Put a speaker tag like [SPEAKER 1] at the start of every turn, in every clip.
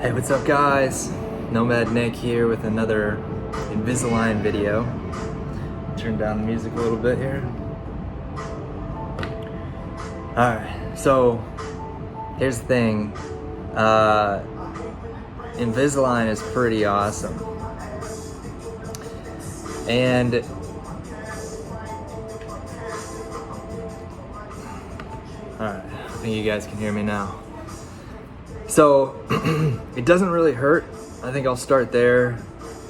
[SPEAKER 1] Hey, what's up guys? Nomad Nick here with another Invisalign video. Turn down the music a little bit here. Alright, so here's the thing. Invisalign is pretty awesome. And alright, I think you guys can hear me now. So it doesn't really hurt. I think I'll start there.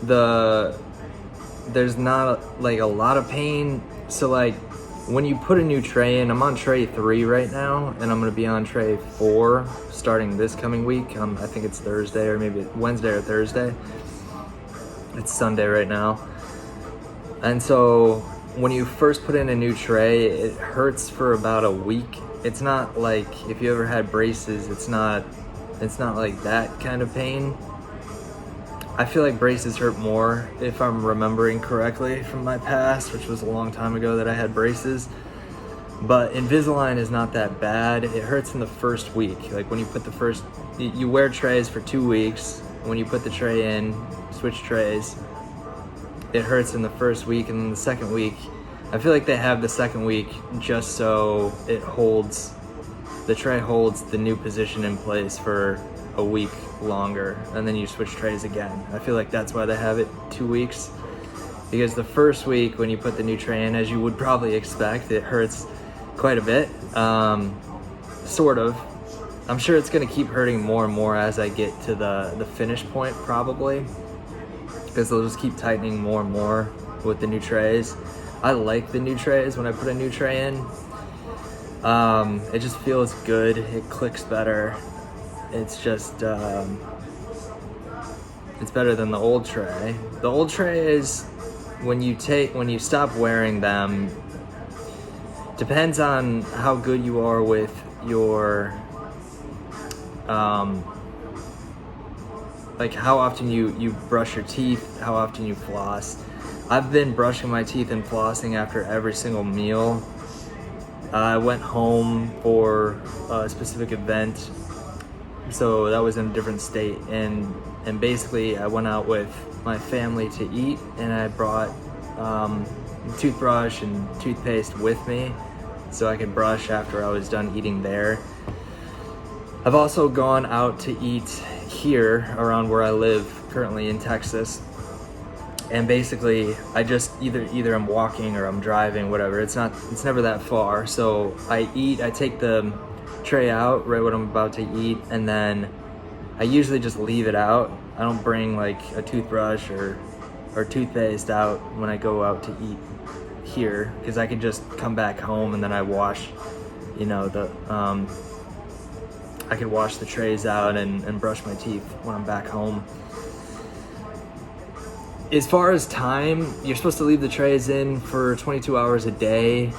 [SPEAKER 1] There's not like a lot of pain. So like when you put a new tray in, I'm on tray 3 right now, and I'm gonna be on tray 4 starting this coming week. I think it's Thursday or maybe Wednesday or Thursday. It's Sunday right now. And so when you first put in a new tray, it hurts for about a week. It's not like if you ever had braces, it's not like that kind of pain. I feel like braces hurt more, if I'm remembering correctly from my past, which was a long time ago that I had braces. But Invisalign is not that bad. It hurts in the first week. Like when you put you wear trays for 2 weeks. When you put the tray in, switch trays, it hurts in the first week, and then the second week, I feel like they have the second week just so the tray holds the new position in place for a week longer, and then you switch trays again. I feel like that's why they have it 2 weeks, because the first week when you put the new tray in, as you would probably expect, it hurts quite a bit. Sort of. I'm sure it's gonna keep hurting more and more as I get to the finish point, probably, because they'll just keep tightening more and more with the new trays. I like the new trays when I put a new tray in. It just feels good. It clicks better. It's just, it's better than the old tray. The old tray is when you stop wearing them, depends on how good you are with your, like how often you brush your teeth, how often you floss. I've been brushing my teeth and flossing after every single meal. I went home for a specific event, so that was in a different state, and basically I went out with my family to eat, and I brought toothbrush and toothpaste with me so I could brush after I was done eating there. I've also gone out to eat here around where I live currently in Texas, and basically I just either I'm walking or I'm driving, whatever. It's never that far. So I take the tray out right when I'm about to eat, and then I usually just leave it out. I don't bring like a toothbrush or toothpaste out when I go out to eat here, because I can just come back home and then I wash, I could wash the trays out and brush my teeth when I'm back home. As far as time, you're supposed to leave the trays in for 22 hours a day.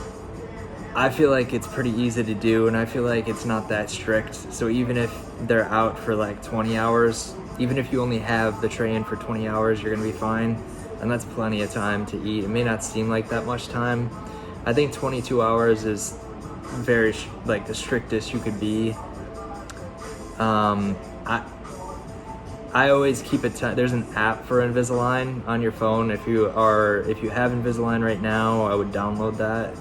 [SPEAKER 1] I feel like it's pretty easy to do, and I feel like it's not that strict. So even if they're out for like 20 hours, even if you only have the tray in for 20 hours, you're gonna be fine. And that's plenty of time to eat. It may not seem like that much time. I think 22 hours is very, like, the strictest you could be. I always keep it. There's an app for Invisalign on your phone. If you have Invisalign right now, I would download that.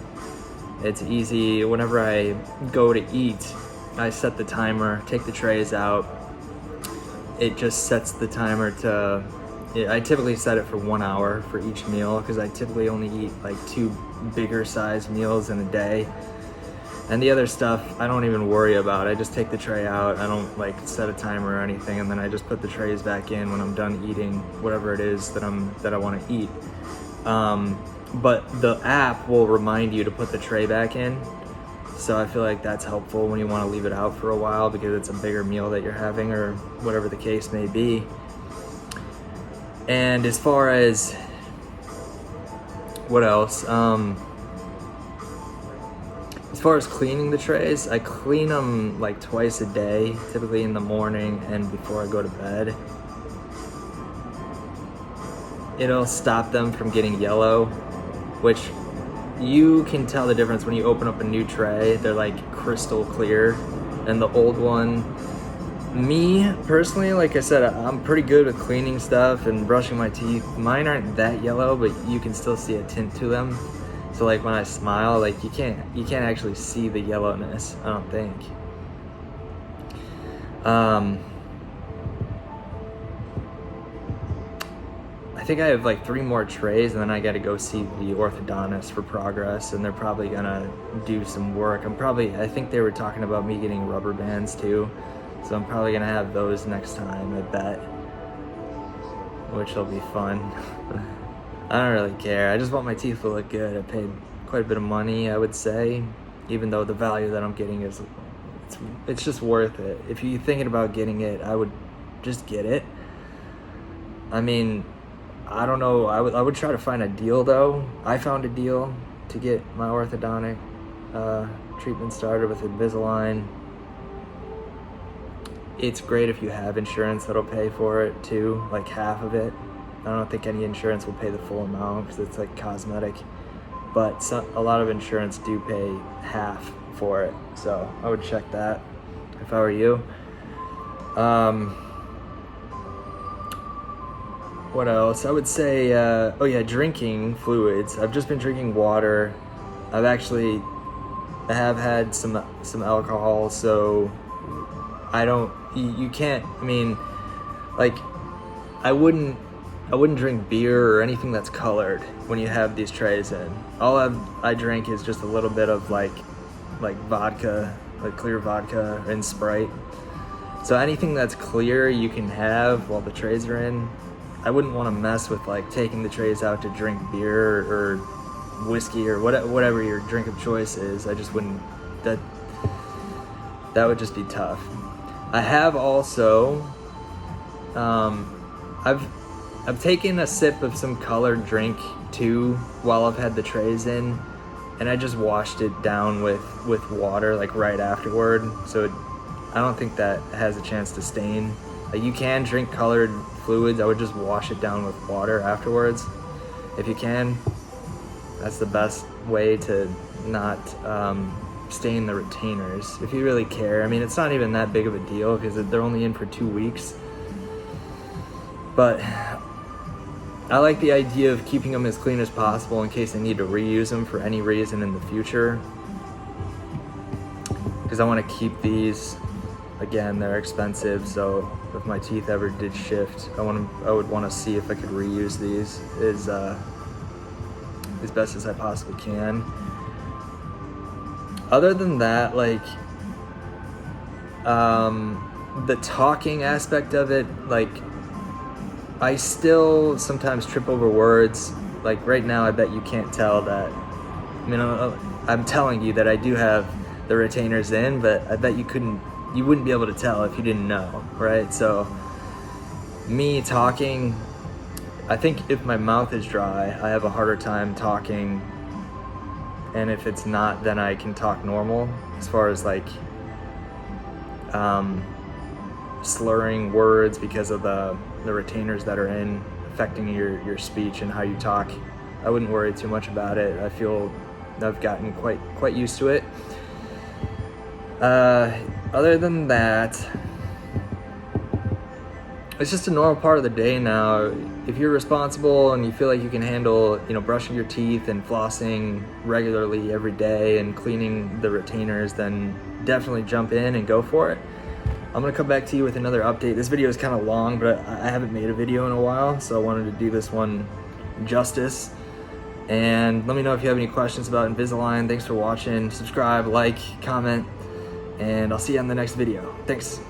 [SPEAKER 1] It's easy. Whenever I go to eat, I set the timer, take the trays out. It just sets the timer to. I typically set it for 1 hour for each meal, because I typically only eat like 2 bigger size meals in a day. And the other stuff, I don't even worry about. I just take the tray out. I don't like set a timer or anything, and then I just put the trays back in when I'm done eating whatever it is that I want to eat. But the app will remind you to put the tray back in. So I feel like that's helpful when you want to leave it out for a while, because it's a bigger meal that you're having or whatever the case may be. And as far as what else? As far as cleaning the trays, I clean them like twice a day, typically in the morning and before I go to bed. It'll stop them from getting yellow, which you can tell the difference when you open up a new tray. They're like crystal clear, and the old one, Me personally, like I said, I'm pretty good with cleaning stuff and brushing my teeth. Mine aren't that yellow, but you can still see a tint to them. So like when I smile, like you can't actually see the yellowness, I don't think. I think I have like 3 more trays, and then I got to go see the orthodontist for progress, and they're probably gonna do some work. I think they were talking about me getting rubber bands too, so I'm probably gonna have those next time, I bet, which will be fun. I don't really care. I just want my teeth to look good. I paid quite a bit of money, I would say, even though the value that I'm getting is, it's just worth it. If you're thinking about getting it, I would just get it. I mean, I don't know. I would try to find a deal though. I found a deal to get my orthodontic treatment started with Invisalign. It's great if you have insurance that'll pay for it too, like half of it. I don't think any insurance will pay the full amount because it's like cosmetic, but a lot of insurance do pay half for it. So I would check that if I were you. What else? I would say, oh yeah, drinking fluids. I've just been drinking water. I have had some alcohol, so you can't, I mean, like, I wouldn't drink beer or anything that's colored when you have these trays in. All I drink is just a little bit of like vodka, like clear vodka and Sprite. So anything that's clear you can have while the trays are in. I wouldn't want to mess with like taking the trays out to drink beer or whiskey or whatever your drink of choice is. I just wouldn't, that would just be tough. I have also, I've taken a sip of some colored drink too while I've had the trays in, and I just washed it down with water like right afterward. So I don't think that has a chance to stain. Like, you can drink colored fluids. I would just wash it down with water afterwards if you can. That's the best way to not stain the retainers if you really care. I mean, it's not even that big of a deal because they're only in for 2 weeks, but I like the idea of keeping them as clean as possible in case I need to reuse them for any reason in the future, because I want to keep these. Again, they're expensive, so if my teeth ever did shift, I would want to see if I could reuse these as best as I possibly can. Other than that, like, the talking aspect of it, like, I still sometimes trip over words. Like right now, I bet you can't tell that. I mean, I'm telling you that I do have the retainers in, but I bet you wouldn't be able to tell if you didn't know, right? So me talking, I think if my mouth is dry, I have a harder time talking, and if it's not, then I can talk normal as far as like slurring words because of the retainers that are in affecting your speech and how you talk. I wouldn't worry too much about it. I feel I've gotten quite used to it. Other than that, it's just a normal part of the day now. If you're responsible and you feel like you can handle, brushing your teeth and flossing regularly every day and cleaning the retainers, then definitely jump in and go for it. I'm gonna come back to you with another update. This video is kind of long, but I haven't made a video in a while, so I wanted to do this one justice. And let me know if you have any questions about Invisalign. Thanks for watching. Subscribe, like, comment, and I'll see you on the next video. Thanks.